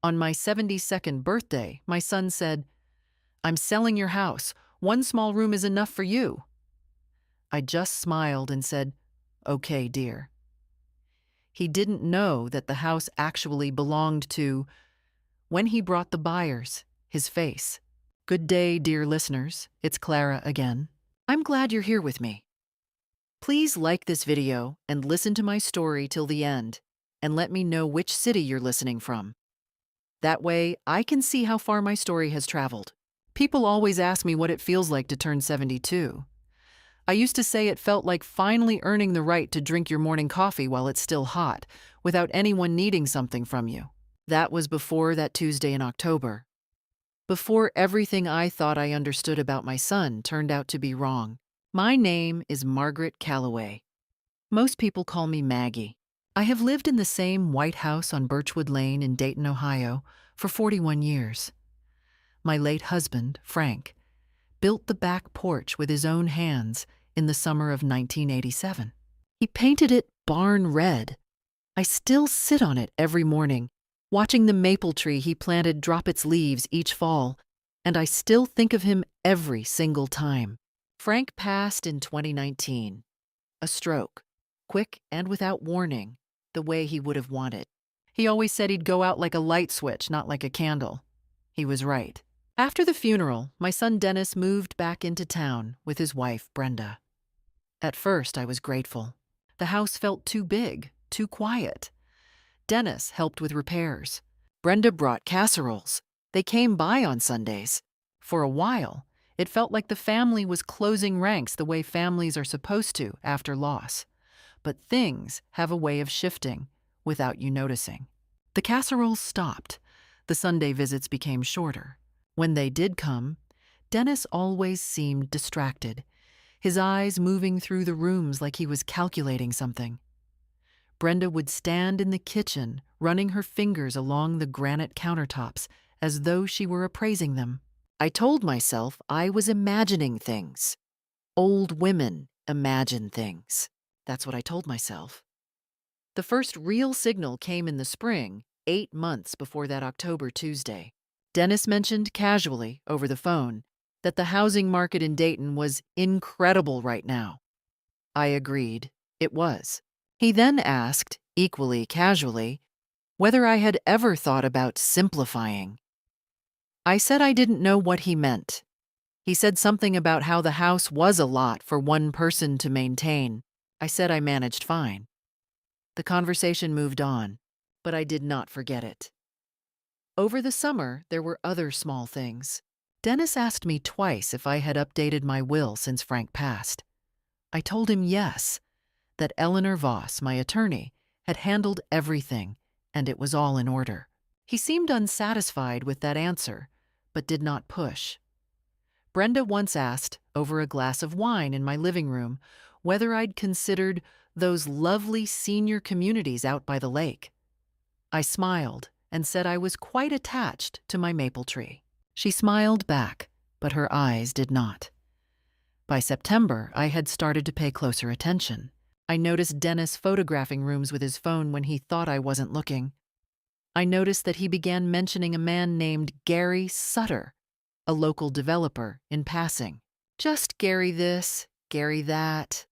On my 72nd birthday, my son said, "I'm selling your house. One small room is enough for you." I just smiled and said, "Okay, dear." He didn't know that the house actually belonged to, when he brought the buyers, his face. Good day, dear listeners. It's Clara again. I'm glad you're here with me. Please like this video and listen to my story till the end, and let me know which city you're listening from. That way, I can see how far my story has traveled. People always ask me what it feels like to turn 72. I used to say it felt like finally earning the right to drink your morning coffee while it's still hot, without anyone needing something from you. That was before that Tuesday in October. Before everything I thought I understood about my son turned out to be wrong. My name is Margaret Calloway. Most people call me Maggie. I have lived in the same white house on Birchwood Lane in Dayton, Ohio, for 41 years. My late husband, Frank, built the back porch with his own hands in the summer of 1987. He painted it barn red. I still sit on it every morning, watching the maple tree he planted drop its leaves each fall, and I still think of him every single time. Frank passed in 2019. A stroke, quick and without warning, the way he would have wanted. He always said he'd go out like a light switch, not like a candle. He was right. After the funeral, my son Dennis moved back into town with his wife, Brenda. At first, I was grateful. The house felt too big, too quiet. Dennis helped with repairs. Brenda brought casseroles. They came by on Sundays. For a while, it felt like the family was closing ranks the way families are supposed to after loss. But things have a way of shifting without you noticing. The casseroles stopped. The Sunday visits became shorter. When they did come, Dennis always seemed distracted, his eyes moving through the rooms like he was calculating something. Brenda would stand in the kitchen, running her fingers along the granite countertops as though she were appraising them. I told myself I was imagining things. Old women imagine things. That's what I told myself. The first real signal came in the spring, 8 months before that October Tuesday. Dennis mentioned casually, over the phone, that the housing market in Dayton was incredible right now. I agreed. It was. He then asked, equally casually, whether I had ever thought about simplifying. I said I didn't know what he meant. He said something about how the house was a lot for one person to maintain. I said I managed fine. The conversation moved on, but I did not forget it. Over the summer, there were other small things. Dennis asked me twice if I had updated my will since Frank passed. I told him yes, that Eleanor Voss, my attorney, had handled everything, and it was all in order. He seemed unsatisfied with that answer, but did not push. Brenda once asked, over a glass of wine in my living room, whether I'd considered those lovely senior communities out by the lake. I smiled and said I was quite attached to my maple tree. She smiled back, but her eyes did not. By September, I had started to pay closer attention. I noticed Dennis photographing rooms with his phone when he thought I wasn't looking. I noticed that he began mentioning a man named Gary Sutter, a local developer, in passing. Just Gary this, Gary that.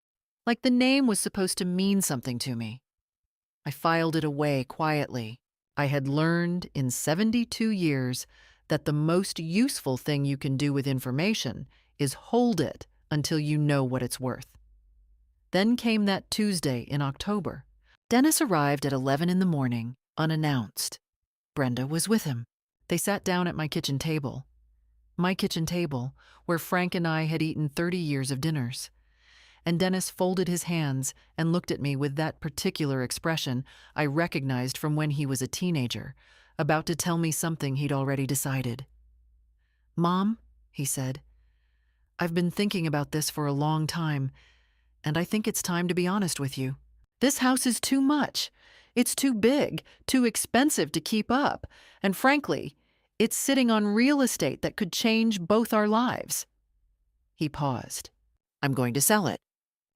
Like the name was supposed to mean something to me. I filed it away quietly. I had learned in 72 years that the most useful thing you can do with information is hold it until you know what it's worth. Then came that Tuesday in October. Dennis arrived at 11 in the morning, unannounced. Brenda was with him. They sat down at my kitchen table. My kitchen table, where Frank and I had eaten 30 years of dinners. And Dennis folded his hands and looked at me with that particular expression I recognized from when he was a teenager, about to tell me something he'd already decided. "Mom," he said, "I've been thinking about this for a long time, and I think it's time to be honest with you. This house is too much. It's too big, too expensive to keep up, and frankly, it's sitting on real estate that could change both our lives." He paused. "I'm going to sell it.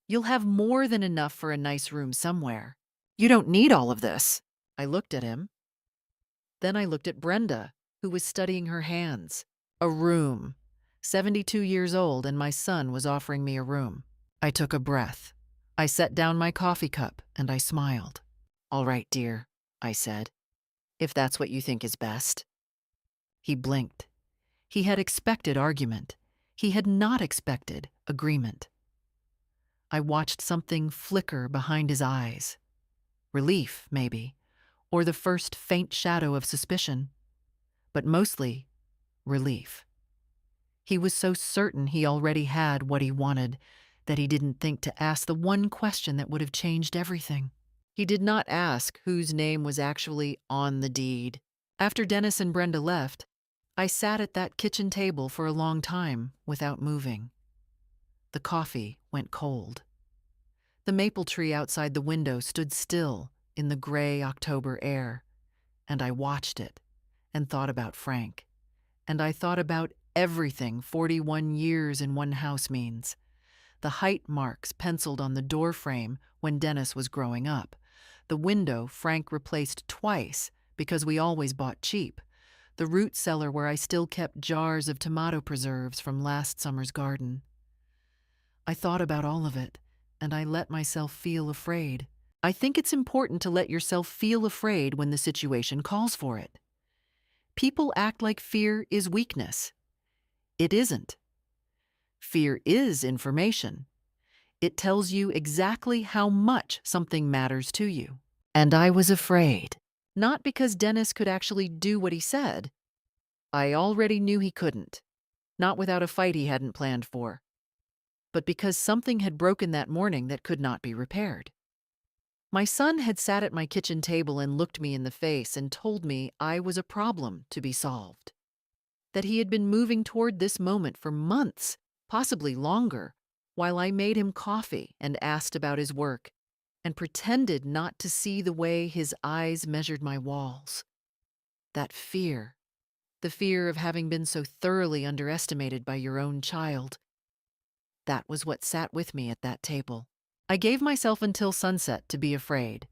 You'll have more than enough for a nice room somewhere. You don't need all of this." I looked at him. Then I looked at Brenda, who was studying her hands. A room. 72 years old, and my son was offering me a room. I took a breath. I set down my coffee cup and I smiled. "All right, dear," I said, "if that's what you think is best." He blinked. He had expected argument. He had not expected agreement. I watched something flicker behind his eyes. Relief, maybe, or the first faint shadow of suspicion, but mostly relief. He was so certain he already had what he wanted that he didn't think to ask the one question that would have changed everything. He did not ask whose name was actually on the deed. After Dennis and Brenda left, I sat at that kitchen table for a long time without moving. The coffee went cold. The maple tree outside the window stood still in the gray October air, and I watched it and thought about Frank. And I thought about everything 41 years in one house means. The height marks penciled on the door frame when Dennis was growing up. The window Frank replaced twice because we always bought cheap. The root cellar where I still kept jars of tomato preserves from last summer's garden. I thought about all of it, and I let myself feel afraid. I think it's important to let yourself feel afraid when the situation calls for it. People act like fear is weakness. It isn't. Fear is information. It tells you exactly how much something matters to you. And I was afraid. Not because Dennis could actually do what he said. I already knew he couldn't. Not without a fight he hadn't planned for. But because something had broken that morning that could not be repaired. My son had sat at my kitchen table and looked me in the face and told me I was a problem to be solved. That he had been moving toward this moment for months, possibly longer, while I made him coffee and asked about his work, and pretended not to see the way his eyes measured my walls. That fear, the fear of having been so thoroughly underestimated by your own child, that was what sat with me at that table. I gave myself until sunset to be afraid.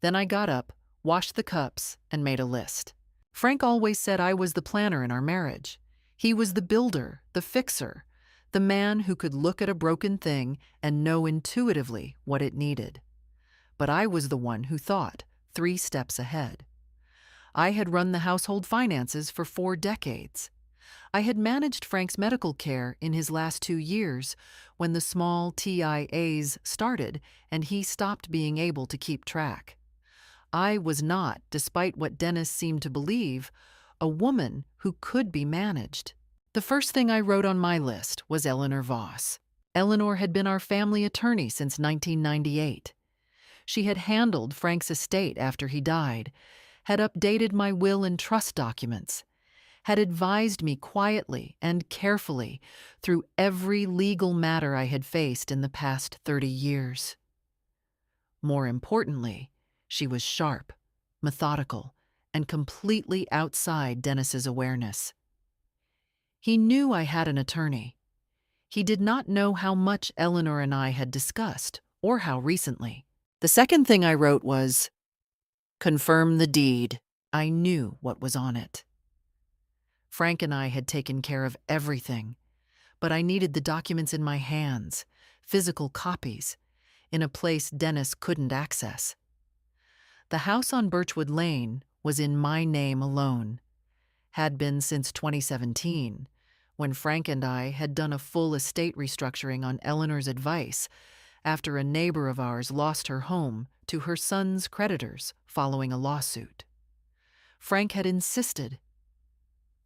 Then I got up, washed the cups, and made a list. Frank always said I was the planner in our marriage. He was the builder, the fixer, the man who could look at a broken thing and know intuitively what it needed. But I was the one who thought 3 steps ahead. I had run the household finances for 4 decades. I had managed Frank's medical care in his last 2 years when the small TIAs started and he stopped being able to keep track. I was not, despite what Dennis seemed to believe, a woman who could be managed. The first thing I wrote on my list was Eleanor Voss. Eleanor had been our family attorney since 1998. She had handled Frank's estate after he died, had updated my will and trust documents, had advised me quietly and carefully through every legal matter I had faced in the past 30 years. More importantly, she was sharp, methodical, and completely outside Dennis's awareness. He knew I had an attorney. He did not know how much Eleanor and I had discussed, or how recently. The second thing I wrote was, "Confirm the deed." I knew what was on it. Frank and I had taken care of everything, but I needed the documents in my hands, physical copies, in a place Dennis couldn't access. The house on Birchwood Lane was in my name alone, had been since 2017, when Frank and I had done a full estate restructuring on Eleanor's advice after a neighbor of ours lost her home to her son's creditors following a lawsuit. Frank had insisted.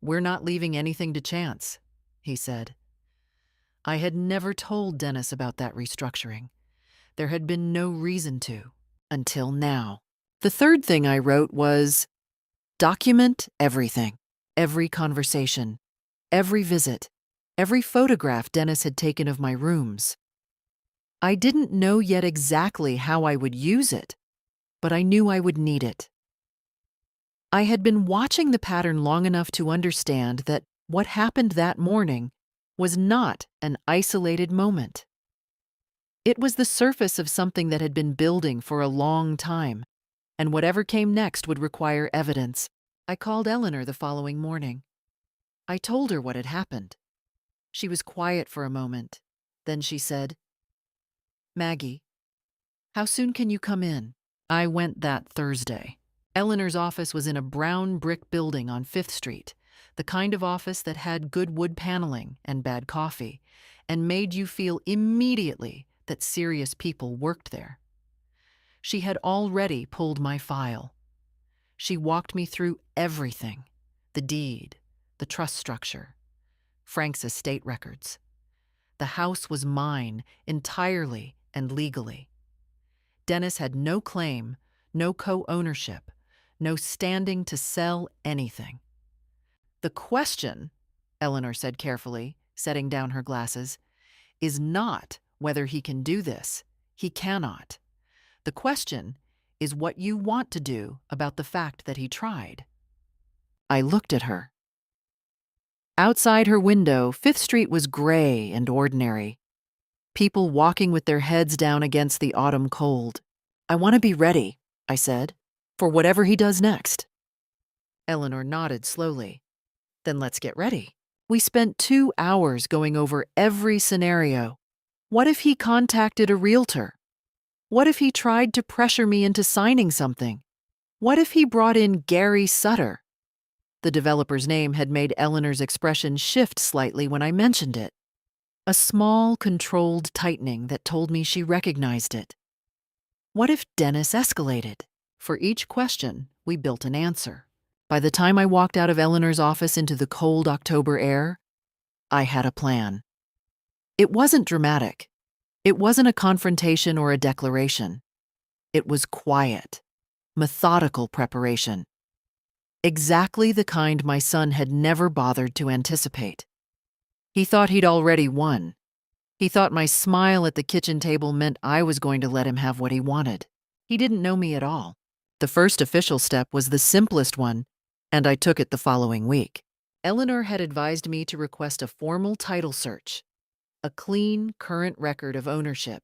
"We're not leaving anything to chance," he said. I had never told Dennis about that restructuring. There had been no reason to, until now. The third thing I wrote was, document everything, every conversation, every visit, every photograph Dennis had taken of my rooms. I didn't know yet exactly how I would use it, but I knew I would need it. I had been watching the pattern long enough to understand that what happened that morning was not an isolated moment. It was the surface of something that had been building for a long time, and whatever came next would require evidence, I called Eleanor the following morning. I told her what had happened. She was quiet for a moment. Then she said, "Maggie, how soon can you come in?" I went that Thursday. Eleanor's office was in a brown brick building on 5th Street, the kind of office that had good wood paneling and bad coffee, and made you feel immediately that serious people worked there. She had already pulled my file. She walked me through everything: the deed, the trust structure, Frank's estate records. The house was mine entirely and legally. Dennis had no claim, no co-ownership, no standing to sell anything. The question, Eleanor said carefully, setting down her glasses, is not whether he can do this. He cannot. The question is what you want to do about the fact that he tried. I looked at her. Outside her window, 5th Street was gray and ordinary. People walking with their heads down against the autumn cold. I want to be ready, I said, for whatever he does next. Eleanor nodded slowly. Then let's get ready. We spent 2 hours going over every scenario. What if he contacted a realtor? What if he tried to pressure me into signing something? What if he brought in Gary Sutter? The developer's name had made Eleanor's expression shift slightly when I mentioned it. A small, controlled tightening that told me she recognized it. What if Dennis escalated? For each question, we built an answer. By the time I walked out of Eleanor's office into the cold October air, I had a plan. It wasn't dramatic. It wasn't a confrontation or a declaration. It was quiet, methodical preparation. Exactly the kind my son had never bothered to anticipate. He thought he'd already won. He thought my smile at the kitchen table meant I was going to let him have what he wanted. He didn't know me at all. The first official step was the simplest one, and I took it the following week. Eleanor had advised me to request a formal title search, a clean, current record of ownership,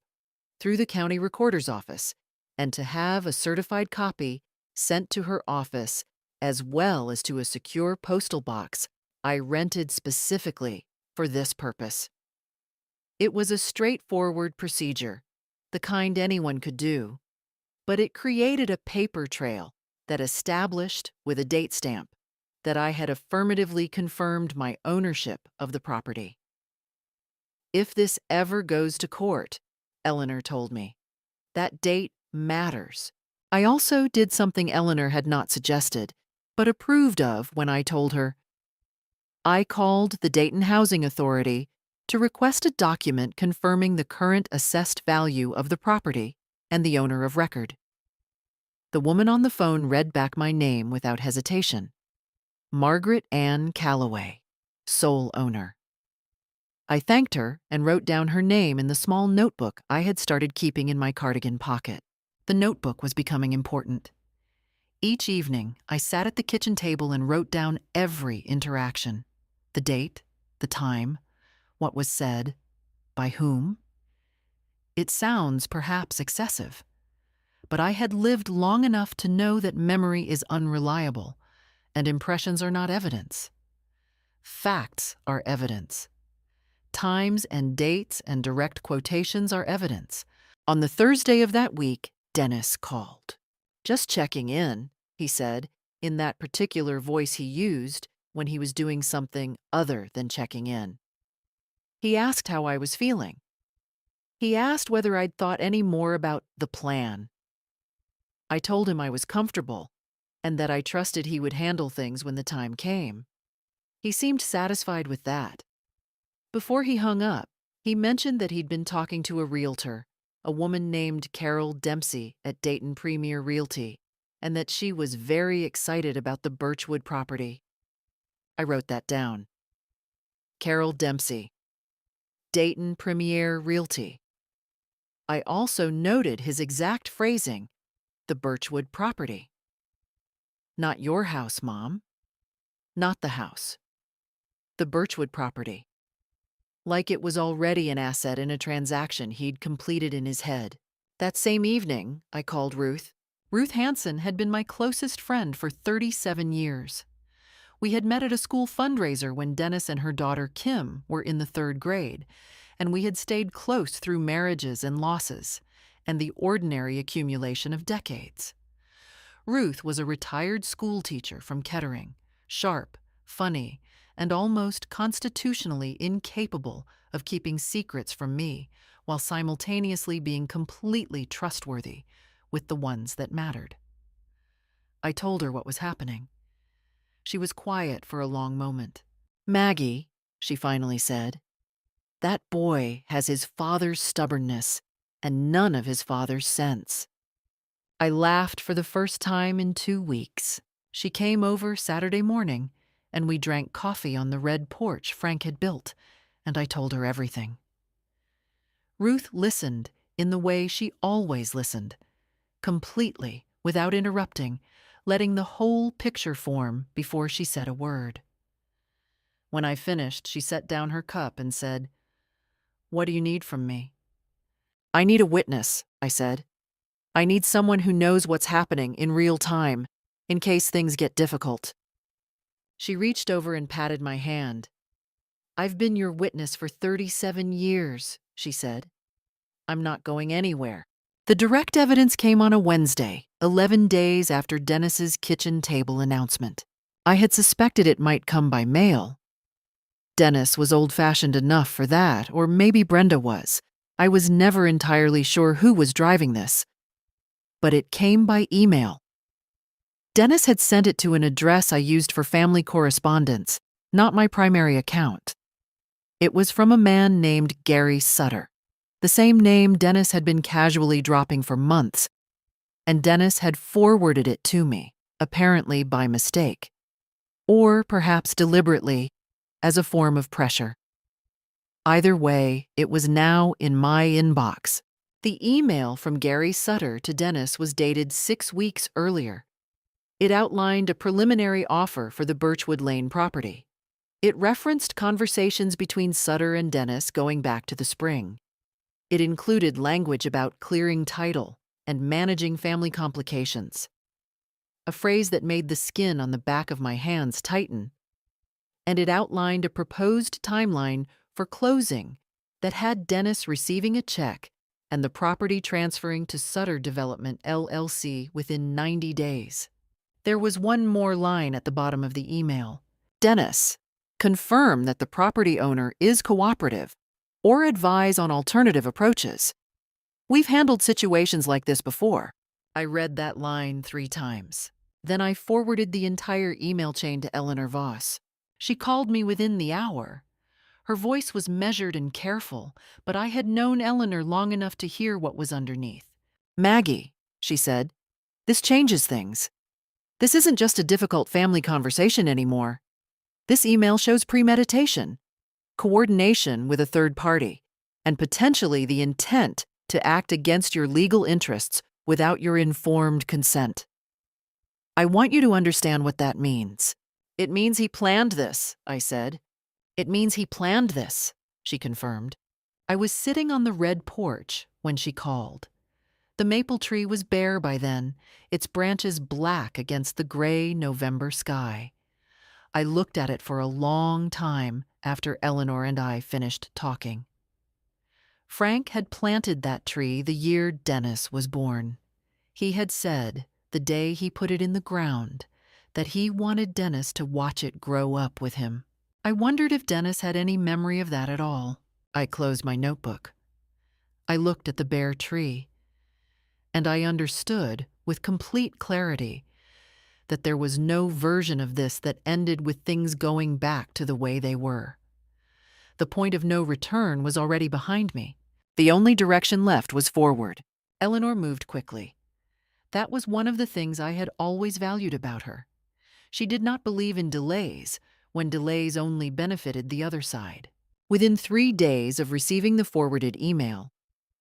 through the county recorder's office, and to have a certified copy sent to her office, as well as to a secure postal box I rented specifically for this purpose. It was a straightforward procedure, the kind anyone could do, but it created a paper trail that established, with a date stamp, that I had affirmatively confirmed my ownership of the property. If this ever goes to court, Eleanor told me, that date matters. I also did something Eleanor had not suggested, but approved of when I told her. I called the Dayton Housing Authority to request a document confirming the current assessed value of the property and the owner of record. The woman on the phone read back my name without hesitation. Margaret Ann Calloway, sole owner. I thanked her and wrote down her name in the small notebook I had started keeping in my cardigan pocket. The notebook was becoming important. Each evening, I sat at the kitchen table and wrote down every interaction. The date, the time, what was said, by whom. It sounds perhaps excessive, but I had lived long enough to know that memory is unreliable, and impressions are not evidence. Facts are evidence. Times and dates and direct quotations are evidence. On the Thursday of that week, Dennis called. "Just checking in," he said, in that particular voice he used when he was doing something other than checking in. He asked how I was feeling. He asked whether I'd thought any more about the plan. I told him I was comfortable and that I trusted he would handle things when the time came. He seemed satisfied with that. Before he hung up, he mentioned that he'd been talking to a realtor, a woman named Carol Dempsey at Dayton Premier Realty, and that she was very excited about the Birchwood property. I wrote that down. Carol Dempsey, Dayton Premier Realty. I also noted his exact phrasing, the Birchwood property. Not your house, Mom. Not the house. The Birchwood property. Like it was already an asset in a transaction he'd completed in his head. That same evening, I called Ruth. Ruth Hansen had been my closest friend for 37 years. We had met at a school fundraiser when Dennis and her daughter Kim were in the 3rd grade, and we had stayed close through marriages and losses, and the ordinary accumulation of decades. Ruth was a retired school teacher from Kettering, sharp, funny, and almost constitutionally incapable of keeping secrets from me, while simultaneously being completely trustworthy with the ones that mattered. I told her what was happening. She was quiet for a long moment. "Maggie," she finally said, "that boy has his father's stubbornness and none of his father's sense." I laughed for the first time in 2 weeks. She came over Saturday morning, and we drank coffee on the red porch Frank had built, and I told her everything. Ruth listened in the way she always listened, completely, without interrupting, letting the whole picture form before she said a word. When I finished, she set down her cup and said, "What do you need from me?" "I need a witness," I said. "I need someone who knows what's happening in real time, in case things get difficult." She reached over and patted my hand. "I've been your witness for 37 years, she said. "I'm not going anywhere." The direct evidence came on a Wednesday, 11 days after Dennis's kitchen table announcement. I had suspected it might come by mail. Dennis was old-fashioned enough for that, or maybe Brenda was. I was never entirely sure who was driving this. But it came by email. Dennis had sent it to an address I used for family correspondence, not my primary account. It was from a man named Gary Sutter, the same name Dennis had been casually dropping for months, and Dennis had forwarded it to me, apparently by mistake, or perhaps deliberately, as a form of pressure. Either way, it was now in my inbox. The email from Gary Sutter to Dennis was dated 6 weeks earlier. It outlined a preliminary offer for the Birchwood Lane property. It referenced conversations between Sutter and Dennis going back to the spring. It included language about clearing title and managing family complications, a phrase that made the skin on the back of my hands tighten. And it outlined a proposed timeline for closing that had Dennis receiving a check and the property transferring to Sutter Development, LLC, within 90 days. There was one more line at the bottom of the email. "Dennis, confirm that the property owner is cooperative or advise on alternative approaches. We've handled situations like this before." I read that line 3 times. Then I forwarded the entire email chain to Eleanor Voss. She called me within the hour. Her voice was measured and careful, but I had known Eleanor long enough to hear what was underneath. "Maggie," she said, "this changes things. This isn't just a difficult family conversation anymore. This email shows premeditation, coordination with a third party, and potentially the intent to act against your legal interests without your informed consent. I want you to understand what that means." "It means he planned this," I said. "It means he planned this," she confirmed. I was sitting on the red porch when she called. The maple tree was bare by then, its branches black against the gray November sky. I looked at it for a long time after Eleanor and I finished talking. Frank had planted that tree the year Dennis was born. He had said, the day he put it in the ground, that he wanted Dennis to watch it grow up with him. I wondered if Dennis had any memory of that at all. I closed my notebook. I looked at the bare tree, and I understood, with complete clarity, that there was no version of this that ended with things going back to the way they were. The point of no return was already behind me. The only direction left was forward. Eleanor moved quickly. That was one of the things I had always valued about her. She did not believe in delays, when delays only benefited the other side. Within 3 days of receiving the forwarded email,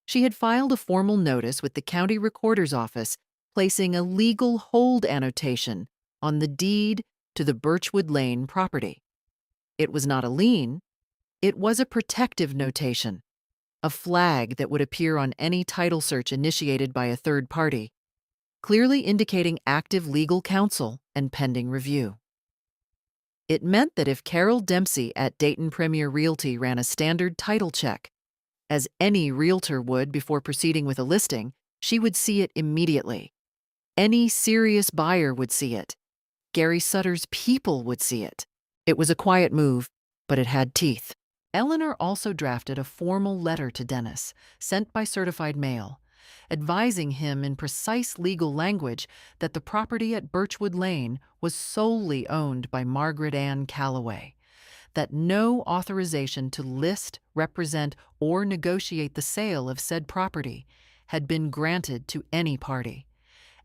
she had filed a formal notice with the county recorder's office placing a legal hold annotation on the deed to the Birchwood Lane property. It was not a lien, it was a protective notation, a flag that would appear on any title search initiated by a third party. clearly indicating active legal counsel and pending review. It meant that if Carol Dempsey at Dayton Premier Realty ran a standard title check, as any realtor would before proceeding with a listing, she would see it immediately. Any serious buyer would see it. Gary Sutter's people would see it. It was a quiet move, but it had teeth. Eleanor also drafted a formal letter to Dennis, sent by certified mail, advising him in precise legal language that the property at Birchwood Lane was solely owned by Margaret Ann Calloway, that no authorization to list, represent, or negotiate the sale of said property had been granted to any party,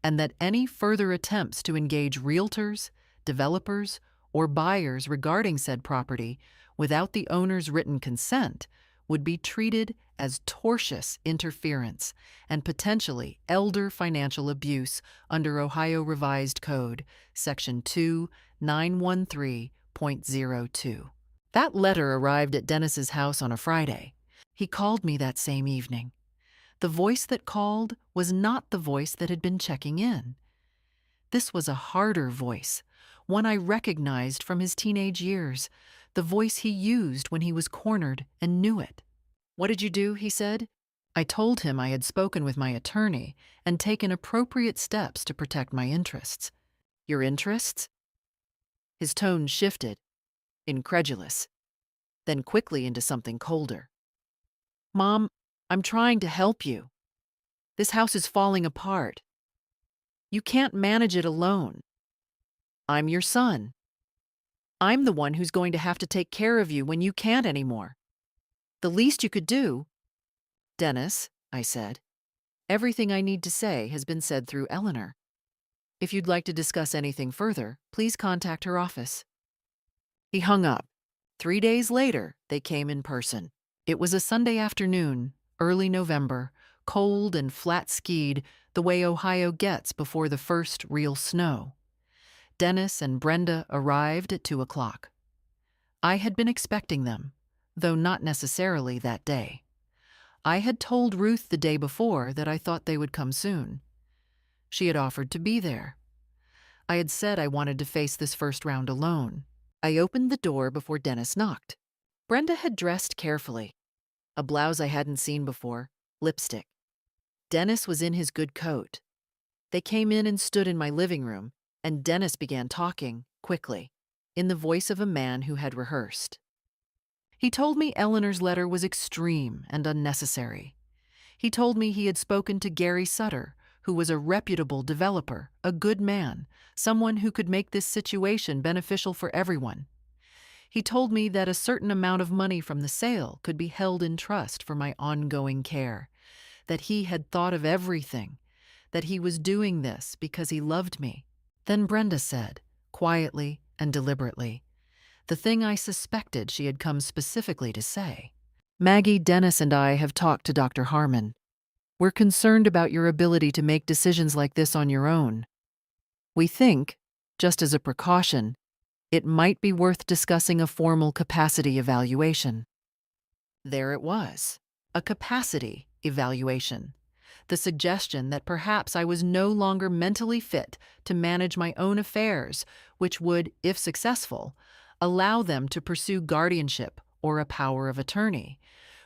and that any further attempts to engage realtors, developers, or buyers regarding said property without the owner's written consent would be treated as tortious interference and potentially elder financial abuse under Ohio Revised Code, Section 2913.02. That letter arrived at Dennis's house on a Friday. He called me that same evening. The voice that called was not the voice that had been checking in. This was a harder voice, one I recognized from his teenage years, the voice he used when he was cornered and knew it. "What did you do?" he said. I told him I had spoken with my attorney and taken appropriate steps to protect my interests. "Your interests?" His tone shifted, incredulous, then quickly into something colder. "Mom, I'm trying to help you. This house is falling apart. You can't manage it alone. I'm your son. I'm the one who's going to have to take care of you when you can't anymore. The least you could do—" "Dennis," I said, "everything I need to say has been said through Eleanor. If you'd like to discuss anything further, please contact her office." He hung up. 3 days later, they came in person. It was a Sunday afternoon, early November, cold and flat-skied, the way Ohio gets before the first real snow. Dennis and Brenda arrived at 2:00. I had been expecting them, though not necessarily that day. I had told Ruth the day before that I thought they would come soon. She had offered to be there. I had said I wanted to face this first round alone. I opened the door before Dennis knocked. Brenda had dressed carefully. A blouse I hadn't seen before, lipstick. Dennis was in his good coat. They came in and stood in my living room, and Dennis began talking, quickly, in the voice of a man who had rehearsed. He told me Eleanor's letter was extreme and unnecessary. He told me he had spoken to Gary Sutter, who was a reputable developer, a good man, someone who could make this situation beneficial for everyone. He told me that a certain amount of money from the sale could be held in trust for my ongoing care, that he had thought of everything, that he was doing this because he loved me. Then Brenda said, quietly and deliberately, the thing I suspected she had come specifically to say. "Maggie, Dennis and I have talked to Dr. Harmon. We're concerned about your ability to make decisions like this on your own. We think, just as a precaution, it might be worth discussing a formal capacity evaluation." There it was, a capacity evaluation. The suggestion that perhaps I was no longer mentally fit to manage my own affairs, which would, if successful, allow them to pursue guardianship or a power of attorney,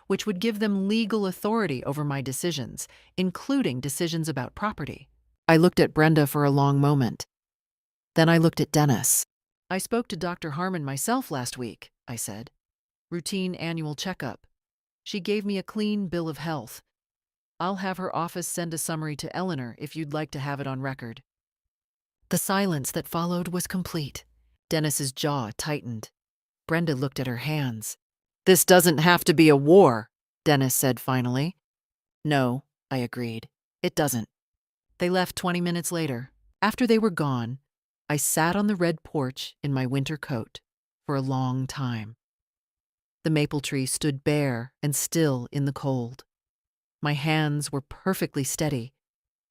which would give them legal authority over my decisions, including decisions about property. I looked at Brenda for a long moment. Then I looked at Dennis. "I spoke to Dr. Harmon myself last week," I said. "Routine annual checkup. She gave me a clean bill of health. I'll have her office send a summary to Eleanor if you'd like to have it on record." The silence that followed was complete. Dennis's jaw tightened. Brenda looked at her hands. "This doesn't have to be a war," Dennis said finally. "No," I agreed. "It doesn't." They left 20 minutes later. After they were gone, I sat on the red porch in my winter coat for a long time. The maple tree stood bare and still in the cold. My hands were perfectly steady,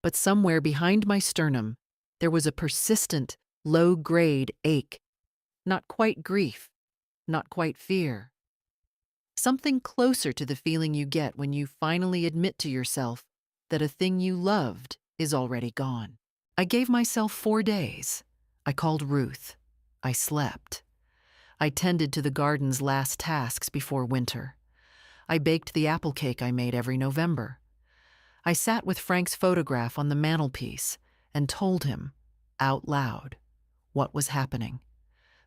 but somewhere behind my sternum there was a persistent, low-grade ache. Not quite grief, not quite fear. Something closer to the feeling you get when you finally admit to yourself that a thing you loved is already gone. I gave myself 4 days. I called Ruth. I slept. I tended to the garden's last tasks before winter. I baked the apple cake I made every November. I sat with Frank's photograph on the mantelpiece and told him, out loud, what was happening,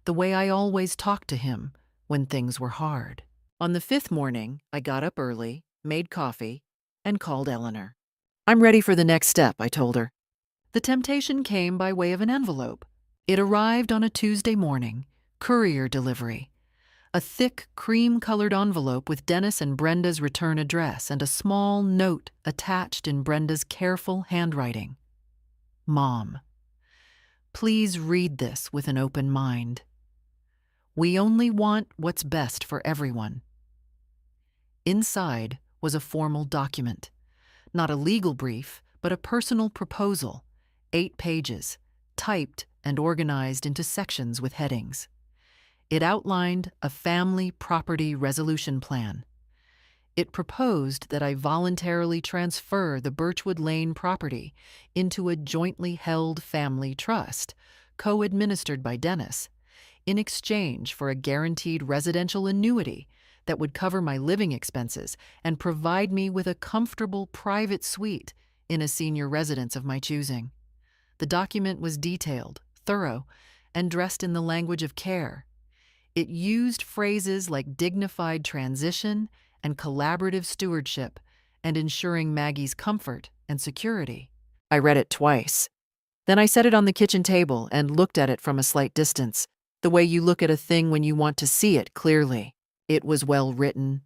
the way I always talked to him when things were hard. On the 5th morning, I got up early, made coffee, and called Eleanor. "I'm ready for the next step," I told her. The temptation came by way of an envelope. It arrived on a Tuesday morning, courier delivery. A thick, cream-colored envelope with Dennis and Brenda's return address and a small note attached in Brenda's careful handwriting. "Mom, please read this with an open mind. We only want what's best for everyone." Inside was a formal document. Not a legal brief, but a personal proposal, 8 pages, typed and organized into sections with headings. It outlined a family property resolution plan. It proposed that I voluntarily transfer the Birchwood Lane property into a jointly held family trust, co-administered by Dennis, in exchange for a guaranteed residential annuity that would cover my living expenses and provide me with a comfortable private suite in a senior residence of my choosing. The document was detailed, thorough, and dressed in the language of care. It used phrases like dignified transition and collaborative stewardship and ensuring Maggie's comfort and security. I read it twice. Then I set it on the kitchen table and looked at it from a slight distance, the way you look at a thing when you want to see it clearly. It was well written.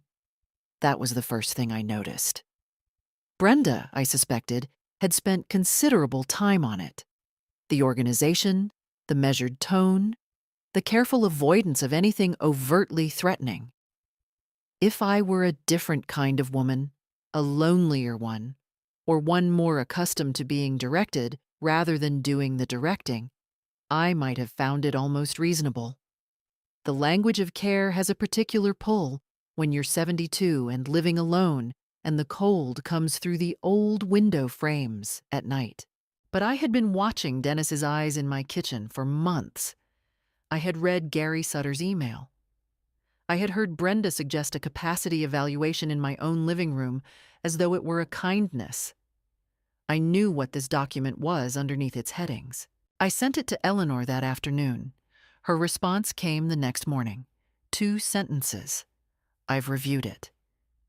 That was the first thing I noticed. Brenda, I suspected, had spent considerable time on it. The organization, the measured tone, the careful avoidance of anything overtly threatening. If I were a different kind of woman, a lonelier one, or one more accustomed to being directed rather than doing the directing, I might have found it almost reasonable. The language of care has a particular pull when you're 72 and living alone and the cold comes through the old window frames at night. But I had been watching Dennis's eyes in my kitchen for months. I had read Gary Sutter's email. I had heard Brenda suggest a capacity evaluation in my own living room as though it were a kindness. I knew what this document was underneath its headings. I sent it to Eleanor that afternoon. Her response came the next morning. 2 sentences. "I've reviewed it.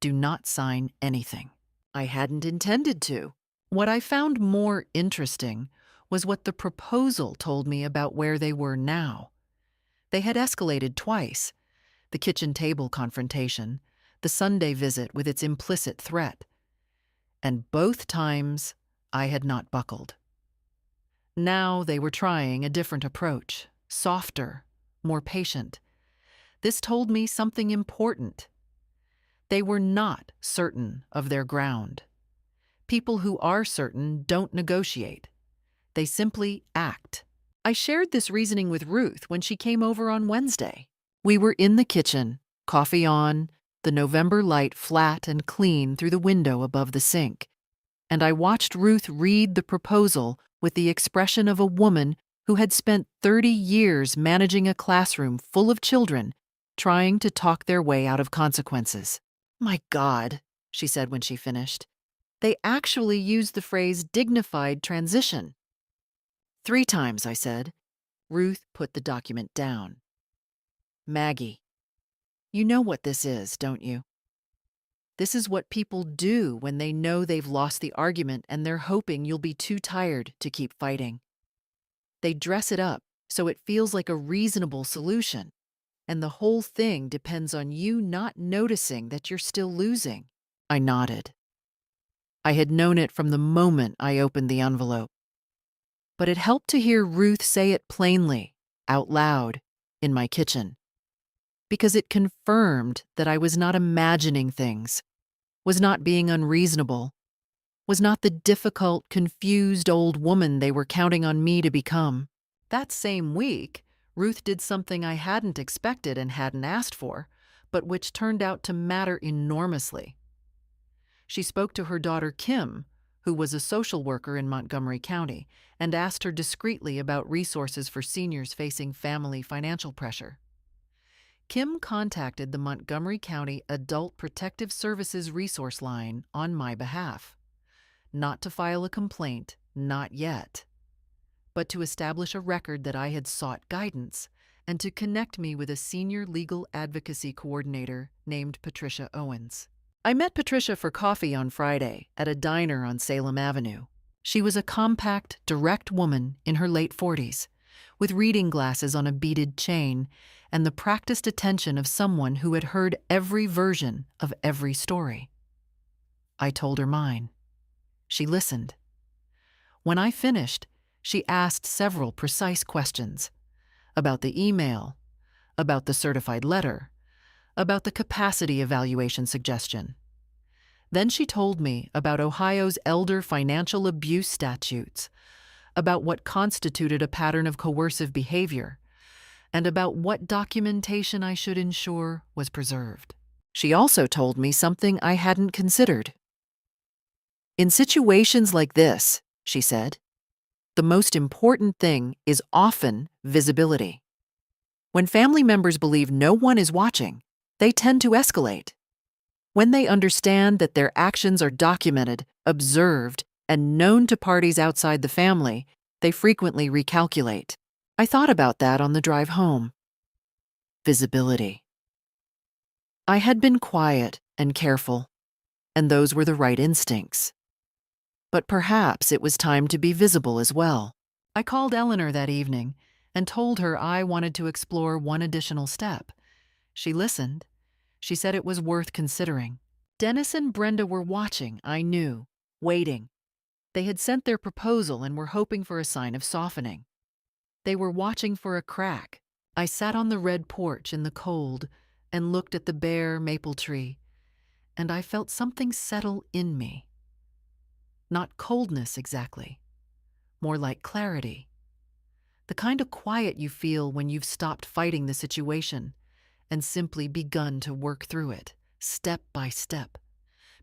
Do not sign anything." I hadn't intended to. What I found more interesting was what the proposal told me about where they were now. They had escalated twice: the kitchen table confrontation, the Sunday visit with its implicit threat. And both times I had not buckled. Now they were trying a different approach, softer, more patient. This told me something important. They were not certain of their ground. People who are certain don't negotiate. They simply act. I shared this reasoning with Ruth when she came over on Wednesday. We were in the kitchen, coffee on, the November light flat and clean through the window above the sink, and I watched Ruth read the proposal with the expression of a woman who had spent 30 years managing a classroom full of children, trying to talk their way out of consequences. "My God," she said when she finished. "They actually used the phrase dignified transition." 3 times, I said. Ruth put the document down. "Maggie, you know what this is, don't you? This is what people do when they know they've lost the argument and they're hoping you'll be too tired to keep fighting. They dress it up so it feels like a reasonable solution, and the whole thing depends on you not noticing that you're still losing." I nodded. I had known it from the moment I opened the envelope. But it helped to hear Ruth say it plainly, out loud, in my kitchen, because it confirmed that I was not imagining things, was not being unreasonable, was not the difficult, confused old woman they were counting on me to become. That same week, Ruth did something I hadn't expected and hadn't asked for, but which turned out to matter enormously. She spoke to her daughter Kim, who was a social worker in Montgomery County, and asked her discreetly about resources for seniors facing family financial pressure. Kim contacted the Montgomery County Adult Protective Services Resource Line on my behalf, not to file a complaint, not yet, but to establish a record that I had sought guidance and to connect me with a senior legal advocacy coordinator named Patricia Owens. I met Patricia for coffee on Friday at a diner on Salem Avenue. She was a compact, direct woman in her late 40s, with reading glasses on a beaded chain and the practiced attention of someone who had heard every version of every story. I told her mine. She listened. When I finished, she asked several precise questions about the email, about the certified letter, about the capacity evaluation suggestion. Then she told me about Ohio's elder financial abuse statutes, about what constituted a pattern of coercive behavior, and about what documentation I should ensure was preserved. She also told me something I hadn't considered. In situations like this, she said, the most important thing is often visibility. When family members believe no one is watching, they tend to escalate. When they understand that their actions are documented, observed, and known to parties outside the family, they frequently recalculate. I thought about that on the drive home. Visibility. I had been quiet and careful, and those were the right instincts. But perhaps it was time to be visible as well. I called Eleanor that evening and told her I wanted to explore one additional step. She listened. She said it was worth considering. Dennis and Brenda were watching, I knew, waiting. They had sent their proposal and were hoping for a sign of softening. They were watching for a crack. I sat on the red porch in the cold and looked at the bare maple tree, and I felt something settle in me. Not coldness exactly, more like clarity. The kind of quiet you feel when you've stopped fighting the situation and simply begun to work through it, step by step,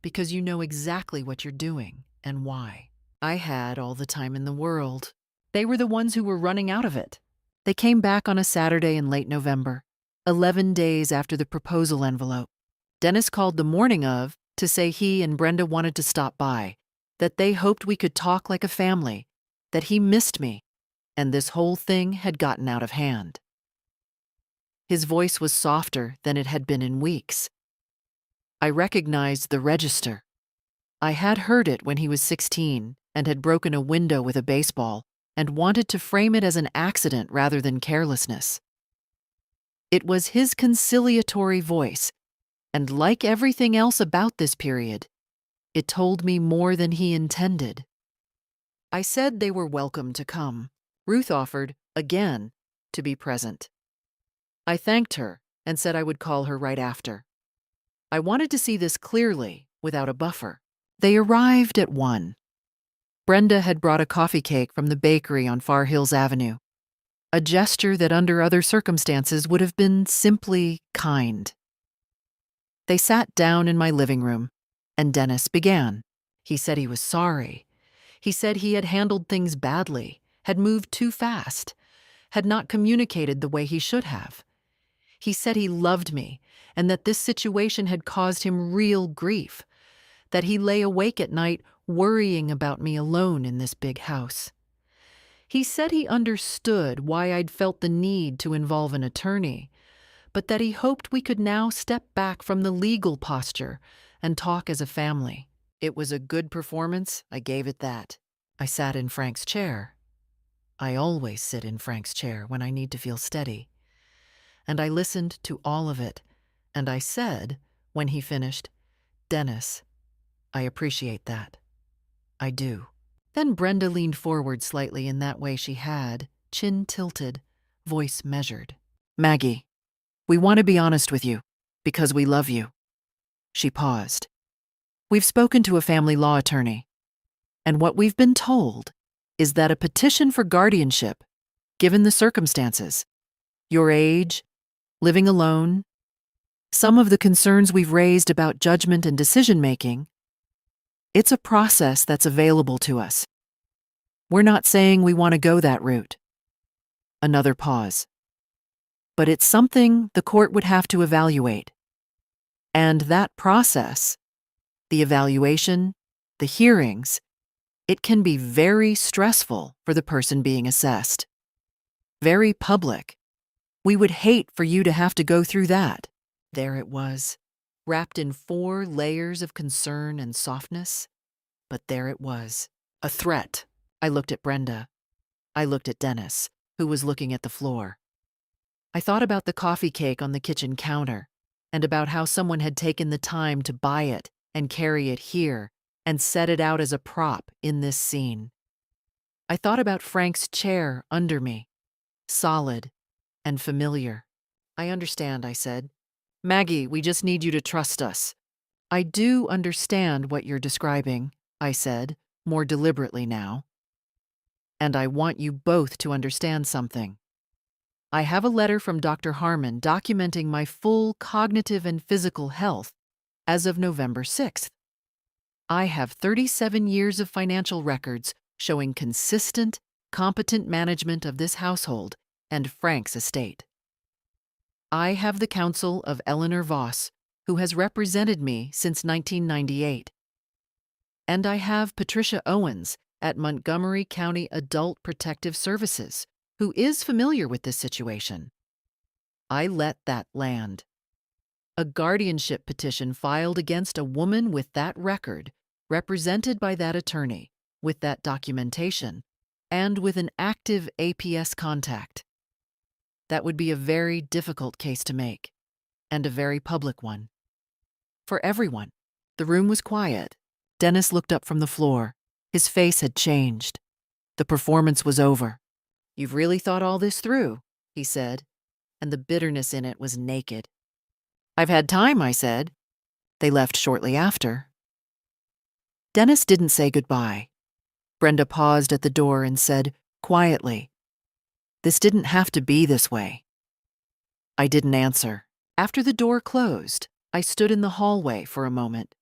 because you know exactly what you're doing and why. I had all the time in the world. They were the ones who were running out of it. They came back on a Saturday in late November, 11 days after the proposal envelope. Dennis called the morning of to say he and Brenda wanted to stop by, that they hoped we could talk like a family, that he missed me, and this whole thing had gotten out of hand. His voice was softer than it had been in weeks. I recognized the register. I had heard it when he was 16 and had broken a window with a baseball and wanted to frame it as an accident rather than carelessness. It was his conciliatory voice, and like everything else about this period, it told me more than he intended. I said they were welcome to come. Ruth offered, again, to be present. I thanked her and said I would call her right after. I wanted to see this clearly, without a buffer. They arrived at 1. Brenda had brought a coffee cake from the bakery on Far Hills Avenue, a gesture that under other circumstances would have been simply kind. They sat down in my living room, and Dennis began. He said he was sorry. He said he had handled things badly, had moved too fast, had not communicated the way he should have. He said he loved me, and that this situation had caused him real grief, that he lay awake at night worrying about me alone in this big house. He said he understood why I'd felt the need to involve an attorney, but that he hoped we could now step back from the legal posture and talk as a family. It was a good performance, I gave it that. I sat in Frank's chair. I always sit in Frank's chair when I need to feel steady. And I listened to all of it, and I said, when he finished, "Dennis, I appreciate that. I do." Then Brenda leaned forward slightly in that way she had, chin tilted, voice measured. "Maggie, we want to be honest with you, because we love you." She paused. "We've spoken to a family law attorney, and what we've been told is that a petition for guardianship, given the circumstances, your age, living alone, some of the concerns we've raised about judgment and decision-making, It's a process that's available to us. We're not saying we want to go that route. Another pause. But it's something the court would have to evaluate. And that process, the evaluation, the hearings, it can be very stressful for the person being assessed. Very public. We would hate for you to have to go through that. There it was, wrapped in 4 layers of concern and softness. But there it was, a threat. I looked at Brenda. I looked at Dennis, who was looking at the floor. I thought about the coffee cake on the kitchen counter, and about how someone had taken the time to buy it and carry it here and set it out as a prop in this scene. I thought about Frank's chair under me, solid and familiar. I understand, I said. Maggie, we just need you to trust us. I do understand what you're describing, I said, more deliberately now. And I want you both to understand something. I have a letter from Dr. Harmon documenting my full cognitive and physical health as of November 6th. I have 37 years of financial records showing consistent, competent management of this household and Frank's estate. I have the counsel of Eleanor Voss, who has represented me since 1998. And I have Patricia Owens at Montgomery County Adult Protective Services, who is familiar with this situation. I let that land. A guardianship petition filed against a woman with that record, represented by that attorney, with that documentation, and with an active APS contact. That would be a very difficult case to make, and a very public one. For everyone. The room was quiet. Dennis looked up from the floor. His face had changed. The performance was over. You've really thought all this through, he said, and the bitterness in it was naked. I've had time, I said. They left shortly after. Dennis didn't say goodbye. Brenda paused at the door and said, quietly, "This didn't have to be this way." I didn't answer. After the door closed, I stood in the hallway for a moment.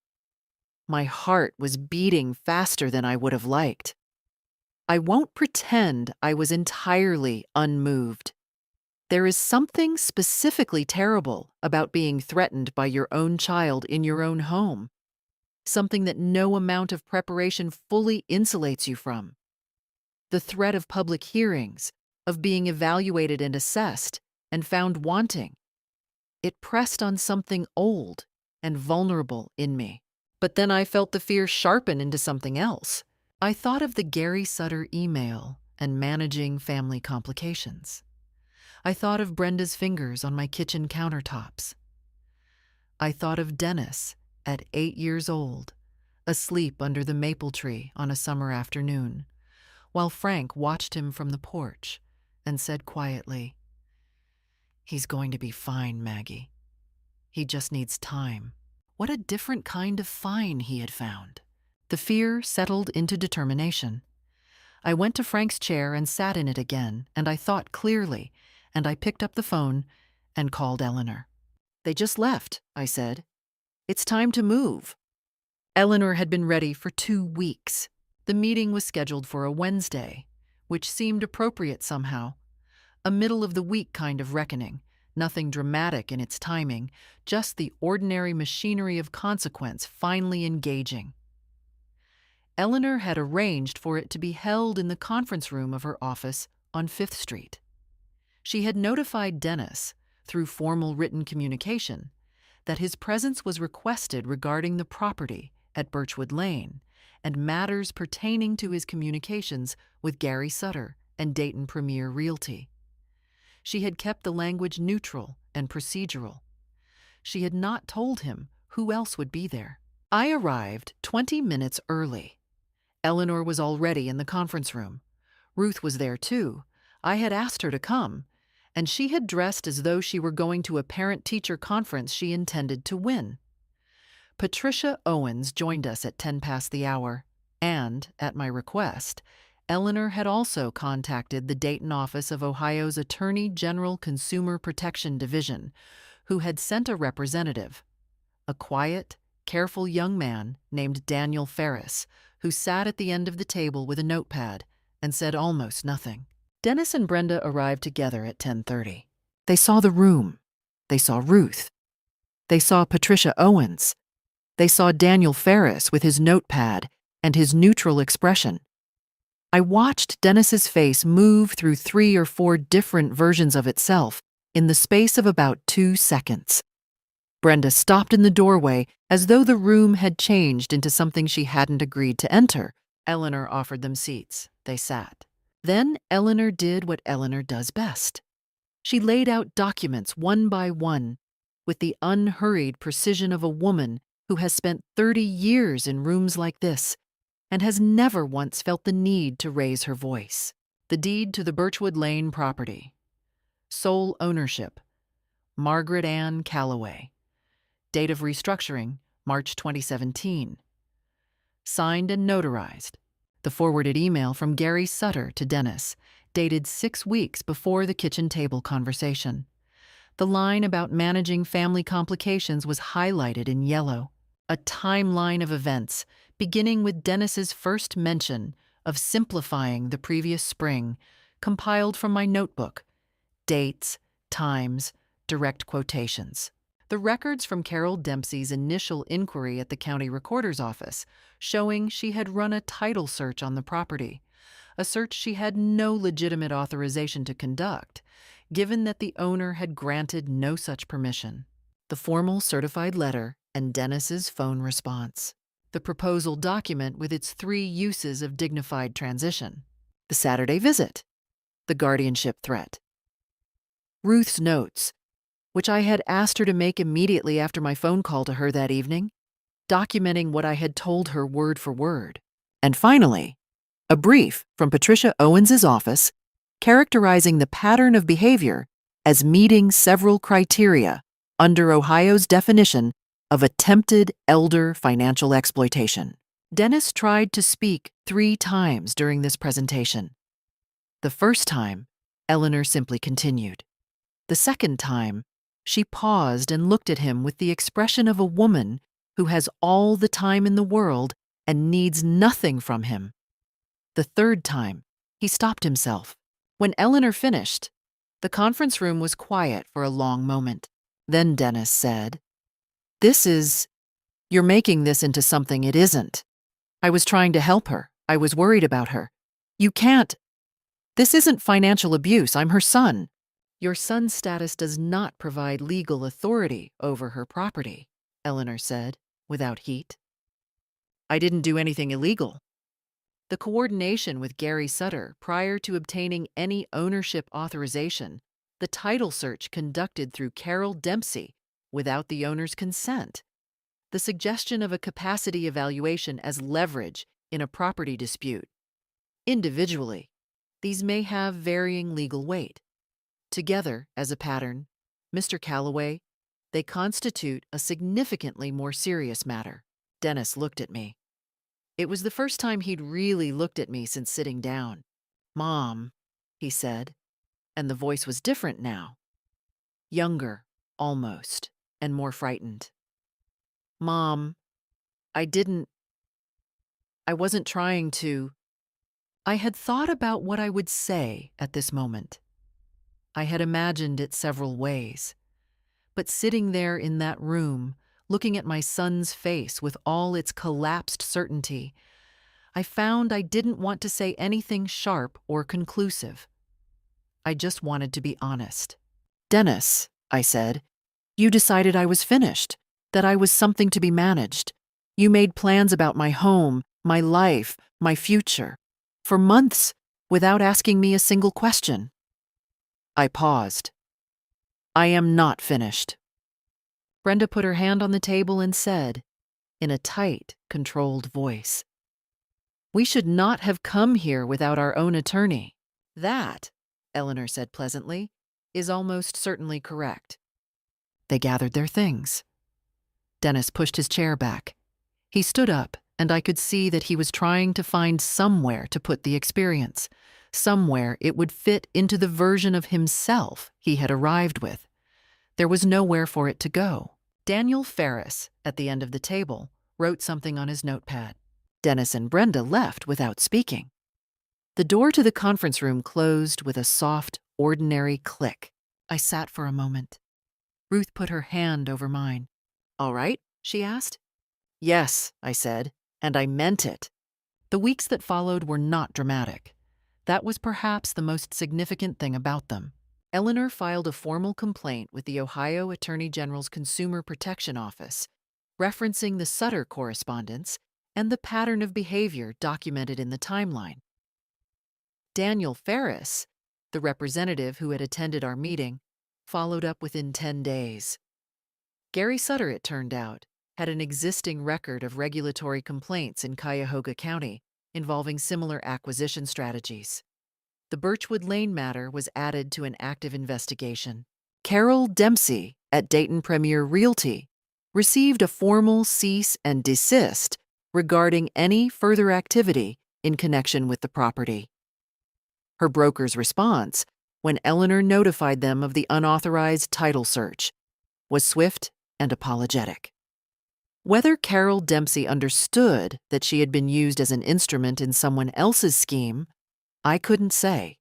My heart was beating faster than I would have liked. I won't pretend I was entirely unmoved. There is something specifically terrible about being threatened by your own child in your own home. Something that no amount of preparation fully insulates you from. The threat of public hearings, of being evaluated and assessed, and found wanting. It pressed on something old and vulnerable in me. But then I felt the fear sharpen into something else. I thought of the Gary Sutter email and managing family complications. I thought of Brenda's fingers on my kitchen countertops. I thought of Dennis at 8 years old, asleep under the maple tree on a summer afternoon, while Frank watched him from the porch and said quietly, "He's going to be fine, Maggie. He just needs time." What a different kind of fine he had found. The fear settled into determination. I went to Frank's chair and sat in it again, and I thought clearly, and I picked up the phone and called Eleanor. "They just left," I said. "It's time to move." Eleanor had been ready for 2 weeks. The meeting was scheduled for a Wednesday, which seemed appropriate somehow. A middle-of-the-week kind of reckoning, nothing dramatic in its timing, just the ordinary machinery of consequence finally engaging. Eleanor had arranged for it to be held in the conference room of her office on 5th Street. She had notified Dennis, through formal written communication, that his presence was requested regarding the property at Birchwood Lane and matters pertaining to his communications with Gary Sutter and Dayton Premier Realty. She had kept the language neutral and procedural. She had not told him who else would be there. I arrived 20 minutes early. Eleanor was already in the conference room. Ruth was there too. I had asked her to come, and she had dressed as though she were going to a parent-teacher conference she intended to win. Patricia Owens joined us at 10 past the hour, and, at my request, Eleanor had also contacted the Dayton office of Ohio's Attorney General Consumer Protection Division, who had sent a representative, a quiet, careful young man named Daniel Ferris, who sat at the end of the table with a notepad and said almost nothing. Dennis and Brenda arrived together at 10:30. They saw the room. They saw Ruth. They saw Patricia Owens. They saw Daniel Ferris with his notepad and his neutral expression. I watched Dennis's face move through 3 or 4 different versions of itself in the space of about 2 seconds. Brenda stopped in the doorway as though the room had changed into something she hadn't agreed to enter. Eleanor offered them seats. They sat. Then Eleanor did what Eleanor does best. She laid out documents one by one with the unhurried precision of a woman who has spent 30 years in rooms like this and has never once felt the need to raise her voice. The deed to the Birchwood Lane property. Sole ownership, Margaret Ann Calloway. Date of restructuring, March 2017. Signed and notarized. The forwarded email from Gary Sutter to Dennis, dated 6 weeks before the kitchen table conversation. The line about managing family complications was highlighted in yellow. A timeline of events, beginning with Dennis's first mention of simplifying the previous spring, compiled from my notebook. Dates, times, direct quotations. The records from Carol Dempsey's initial inquiry at the county recorder's office, showing she had run a title search on the property, a search she had no legitimate authorization to conduct, given that the owner had granted no such permission. The formal certified letter and Dennis's phone response. The proposal document with its 3 uses of dignified transition. The Saturday visit. The guardianship threat. Ruth's notes, which I had asked her to make immediately after my phone call to her that evening, documenting what I had told her word for word. And finally, a brief from Patricia Owens's office characterizing the pattern of behavior as meeting several criteria under Ohio's definition of attempted elder financial exploitation. Dennis tried to speak 3 times during this presentation. The first time, Eleanor simply continued. The second time, she paused and looked at him with the expression of a woman who has all the time in the world and needs nothing from him. The third time, he stopped himself. When Eleanor finished, the conference room was quiet for a long moment. Then Dennis said, You're making this into something it isn't. I was trying to help her. I was worried about her. You can't. This isn't financial abuse. I'm her son. Your son's status does not provide legal authority over her property, Eleanor said, without heat. I didn't do anything illegal. The coordination with Gary Sutter prior to obtaining any ownership authorization, the title search conducted through Carol Dempsey without the owner's consent, the suggestion of a capacity evaluation as leverage in a property dispute. Individually, these may have varying legal weight. Together, as a pattern, Mr. Calloway, they constitute a significantly more serious matter. Dennis looked at me. It was the first time he'd really looked at me since sitting down. Mom, he said, and the voice was different now. Younger, almost, and more frightened. Mom, I wasn't trying to. I had thought about what I would say at this moment. I had imagined it several ways. But sitting there in that room, looking at my son's face with all its collapsed certainty, I found I didn't want to say anything sharp or conclusive. I just wanted to be honest. Dennis, I said, you decided I was finished, that I was something to be managed. You made plans about my home, my life, my future, for months without asking me a single question. I paused. I am not finished. Brenda put her hand on the table and said, in a tight, controlled voice, we should not have come here without our own attorney. That, Eleanor said pleasantly, is almost certainly correct. They gathered their things. Dennis pushed his chair back. He stood up, and I could see that he was trying to find somewhere to put the experience, somewhere it would fit into the version of himself he had arrived with. There was nowhere for it to go. Daniel Ferris, at the end of the table, wrote something on his notepad. Dennis and Brenda left without speaking. The door to the conference room closed with a soft, ordinary click. I sat for a moment. Ruth put her hand over mine. "All right?" she asked. "Yes," I said, and I meant it. The weeks that followed were not dramatic. That was perhaps the most significant thing about them. Eleanor filed a formal complaint with the Ohio Attorney General's Consumer Protection Office, referencing the Sutter correspondence and the pattern of behavior documented in the timeline. Daniel Ferris, the representative who had attended our meeting, followed up within 10 days. Gary Sutter, it turned out, had an existing record of regulatory complaints in Cuyahoga County involving similar acquisition strategies. The Birchwood Lane matter was added to an active investigation. Carol Dempsey at Dayton Premier Realty received a formal cease and desist regarding any further activity in connection with the property. Her broker's response, when Eleanor notified them of the unauthorized title search, was swift and apologetic. Whether Carol Dempsey understood that she had been used as an instrument in someone else's scheme, I couldn't say,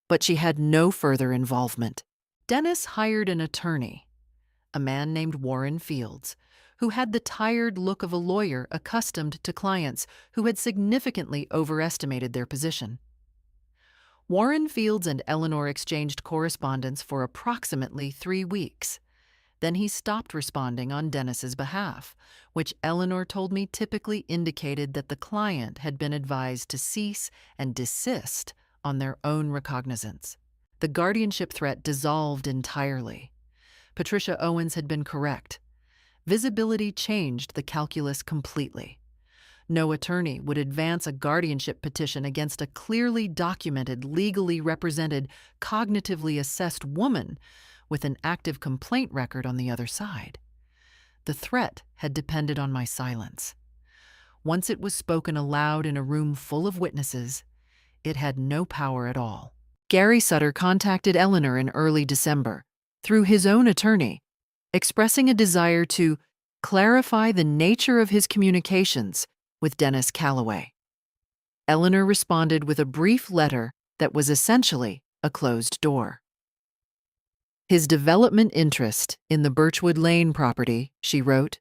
but she had no further involvement. Dennis hired an attorney, a man named Warren Fields, who had the tired look of a lawyer accustomed to clients who had significantly overestimated their position. Warren Fields and Eleanor exchanged correspondence for approximately 3 weeks. Then he stopped responding on Dennis's behalf, which Eleanor told me typically indicated that the client had been advised to cease and desist on their own recognizance. The guardianship threat dissolved entirely. Patricia Owens had been correct. Visibility changed the calculus completely. No attorney would advance a guardianship petition against a clearly documented, legally represented, cognitively assessed woman with an active complaint record on the other side. The threat had depended on my silence. Once it was spoken aloud in a room full of witnesses, it had no power at all. Gary Sutter contacted Eleanor in early December, through his own attorney, expressing a desire to clarify the nature of his communications with Dennis Calloway. Eleanor responded with a brief letter that was essentially a closed door. His development interest in the Birchwood Lane property, she wrote,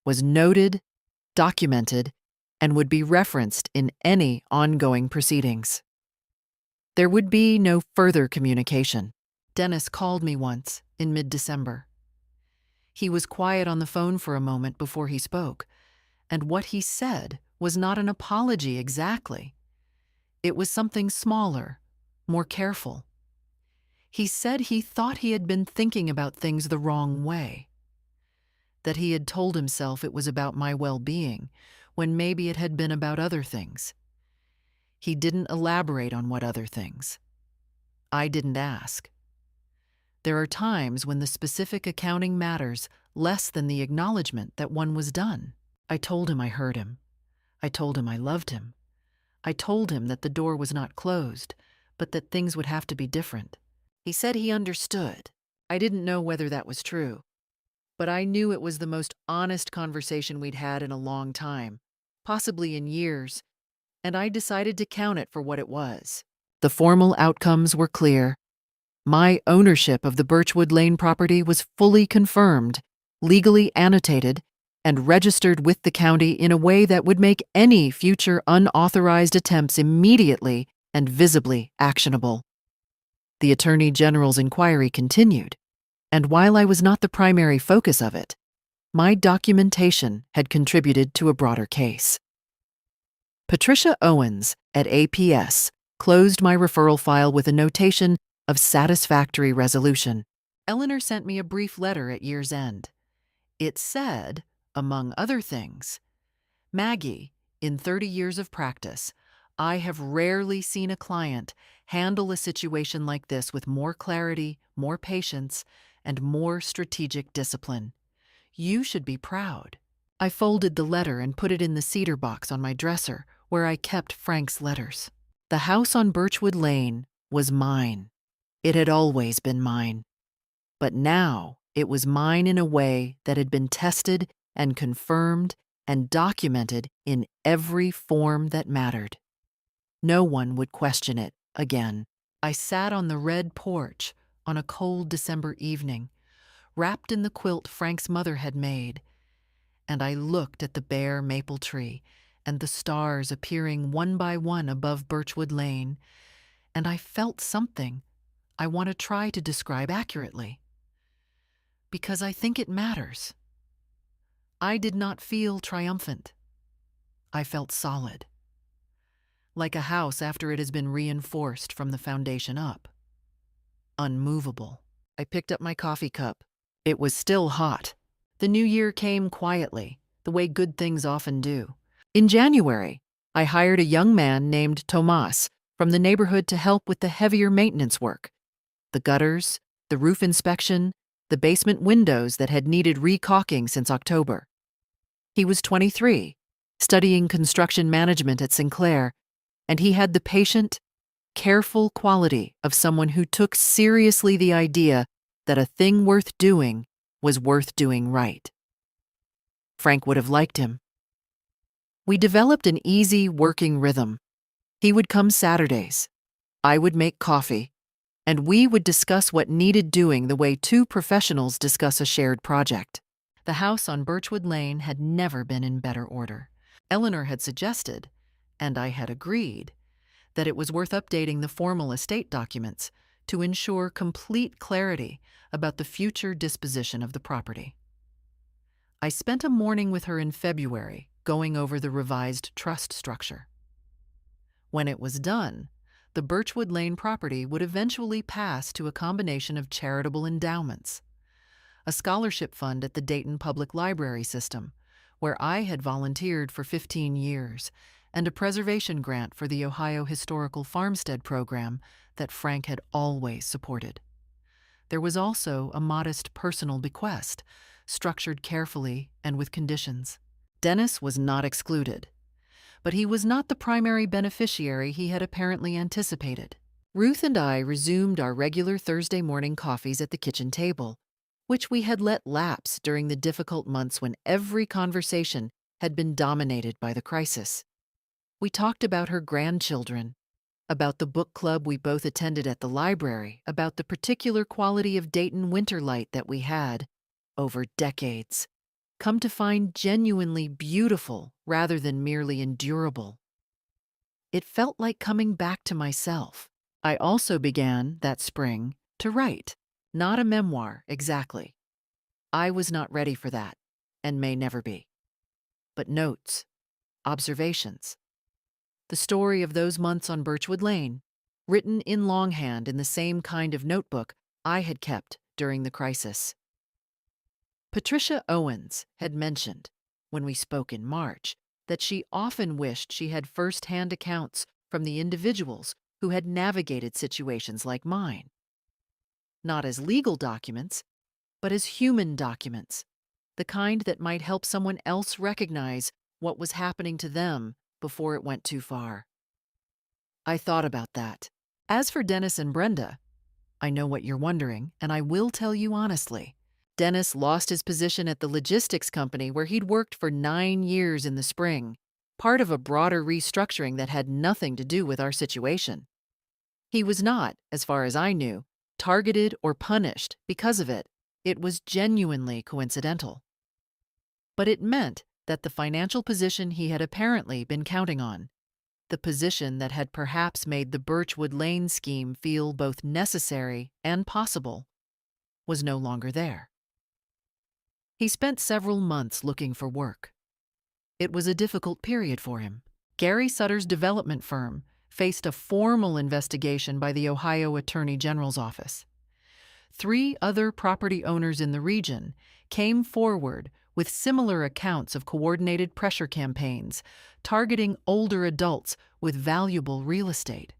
was noted, documented, and would be referenced in any ongoing proceedings. There would be no further communication. Dennis called me once in mid-December. He was quiet on the phone for a moment before he spoke, and what he said was not an apology exactly. It was something smaller, more careful. He said he thought he had been thinking about things the wrong way, that he had told himself it was about my well-being, when maybe it had been about other things. He didn't elaborate on what other things. I didn't ask. There are times when the specific accounting matters less than the acknowledgement that one was done. I told him I heard him. I told him I loved him. I told him that the door was not closed, but that things would have to be different. He said he understood. I didn't know whether that was true, but I knew it was the most honest conversation we'd had in a long time, possibly in years, and I decided to count it for what it was. The formal outcomes were clear. My ownership of the Birchwood Lane property was fully confirmed, legally annotated, and registered with the county in a way that would make any future unauthorized attempts immediately and visibly actionable. The Attorney General's inquiry continued, and while I was not the primary focus of it, my documentation had contributed to a broader case. Patricia Owens at APS closed my referral file with a notation of satisfactory resolution. Eleanor sent me a brief letter at year's end. It said, among other things, "Maggie, in 30 years of practice, I have rarely seen a client handle a situation like this with more clarity, more patience, and more strategic discipline. You should be proud." I folded the letter and put it in the cedar box on my dresser, where I kept Frank's letters. The house on Birchwood Lane was mine. It had always been mine. But now It was mine in a way that had been tested and confirmed and documented in every form that mattered. No one would question it again. I sat on the red porch on a cold December evening, wrapped in the quilt Frank's mother had made, and I looked at the bare maple tree and the stars appearing one by one above Birchwood Lane, and I felt something I want to try to describe accurately. Because I think it matters. I did not feel triumphant. I felt solid. Like a house after it has been reinforced from the foundation up. Unmovable. I picked up my coffee cup. It was still hot. The new year came quietly, the way good things often do. In January, I hired a young man named Tomas from the neighborhood to help with the heavier maintenance work. The gutters, the roof inspection, the basement windows that had needed recaulking since October. He was 23, studying construction management at Sinclair, and he had the patient, careful quality of someone who took seriously the idea that a thing worth doing was worth doing right. Frank would have liked him. We developed an easy working rhythm. He would come Saturdays. I would make coffee, and we would discuss what needed doing the way two professionals discuss a shared project. The house on Birchwood Lane had never been in better order. Eleanor had suggested, and I had agreed, that it was worth updating the formal estate documents to ensure complete clarity about the future disposition of the property. I spent a morning with her in February going over the revised trust structure. When it was done, the Birchwood Lane property would eventually pass to a combination of charitable endowments, a scholarship fund at the Dayton Public Library System, where I had volunteered for 15 years, and a preservation grant for the Ohio Historical Farmstead Program that Frank had always supported. There was also a modest personal bequest, structured carefully and with conditions. Dennis was not excluded, but he was not the primary beneficiary he had apparently anticipated. Ruth and I resumed our regular Thursday morning coffees at the kitchen table, which we had let lapse during the difficult months when every conversation had been dominated by the crisis. We talked about her grandchildren, about the book club we both attended at the library, about the particular quality of Dayton winter light that we had, over decades, come to find genuinely beautiful rather than merely endurable. It felt like coming back to myself. I also began, that spring, to write, not a memoir exactly. I was not ready for that, and may never be. But notes, observations. The story of those months on Birchwood Lane, written in longhand in the same kind of notebook I had kept during the crisis. Patricia Owens had mentioned, when we spoke in March, that she often wished she had first-hand accounts from the individuals who had navigated situations like mine. Not as legal documents, but as human documents, the kind that might help someone else recognize what was happening to them before it went too far. I thought about that. As for Dennis and Brenda, I know what you're wondering, and I will tell you honestly. Dennis lost his position at the logistics company where he'd worked for 9 years in the spring, part of a broader restructuring that had nothing to do with our situation. He was not, as far as I knew, targeted or punished because of it. It was genuinely coincidental. But it meant that the financial position he had apparently been counting on, the position that had perhaps made the Birchwood Lane scheme feel both necessary and possible, was no longer there. He spent several months looking for work. It was a difficult period for him. Gary Sutter's development firm faced a formal investigation by the Ohio Attorney General's office. 3 other property owners in the region came forward with similar accounts of coordinated pressure campaigns targeting older adults with valuable real estate.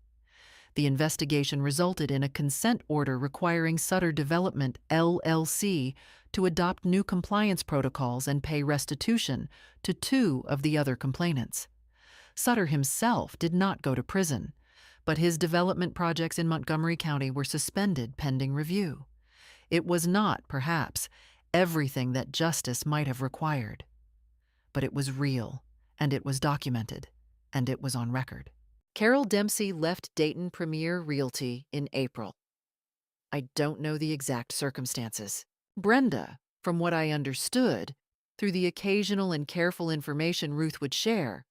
The investigation resulted in a consent order requiring Sutter Development, LLC, to adopt new compliance protocols and pay restitution to 2 of the other complainants. Sutter himself did not go to prison, but his development projects in Montgomery County were suspended pending review. It was not, perhaps, everything that justice might have required. But it was real, and it was documented, and it was on record. Carol Dempsey left Dayton Premier Realty in April. I don't know the exact circumstances. Brenda, from what I understood, through the occasional and careful information Ruth would share,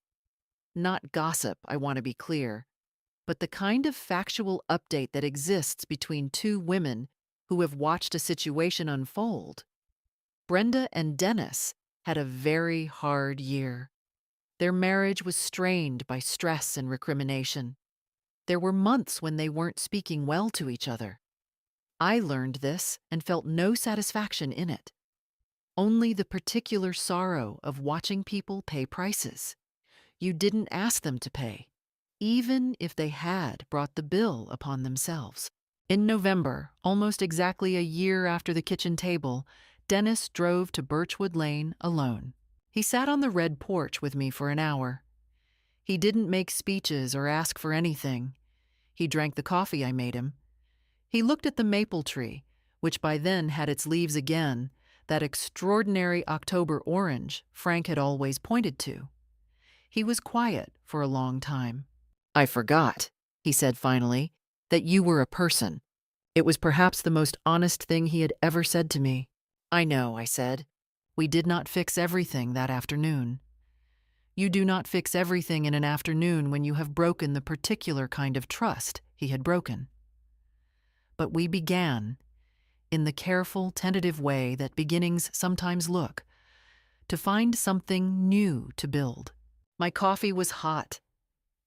not gossip, I want to be clear, but the kind of factual update that exists between two women who have watched a situation unfold. Brenda and Dennis had a very hard year. Their marriage was strained by stress and recrimination. There were months when they weren't speaking well to each other. I learned this and felt no satisfaction in it. Only the particular sorrow of watching people pay prices you didn't ask them to pay, even if they had brought the bill upon themselves. In November, almost exactly a year after the kitchen table, Dennis drove to Birchwood Lane alone. He sat on the red porch with me for an hour. He didn't make speeches or ask for anything. He drank the coffee I made him. He looked at the maple tree, which by then had its leaves again, that extraordinary October orange Frank had always pointed to. He was quiet for a long time. "I forgot," he said finally, "that you were a person." It was perhaps the most honest thing he had ever said to me. "I know," I said. "We did not fix everything that afternoon." "You do not fix everything in an afternoon when you have broken the particular kind of trust he had broken. But we began, in the careful, tentative way that beginnings sometimes look, to find something new to build. My coffee was hot.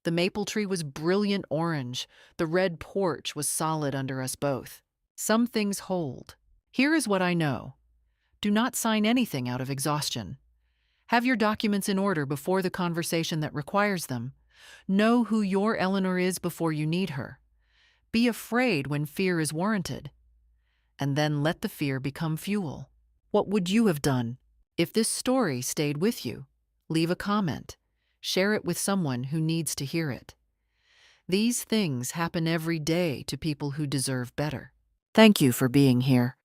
The maple tree was brilliant orange. The red porch was solid under us both. Some things hold. Here is what I know. Do not sign anything out of exhaustion. Have your documents in order before the conversation that requires them. Know who your Eleanor is before you need her. Be afraid when fear is warranted. And then let the fear become fuel. What would you have done if this story stayed with you? Leave a comment. Share it with someone who needs to hear it. These things happen every day to people who deserve better. Thank you for being here.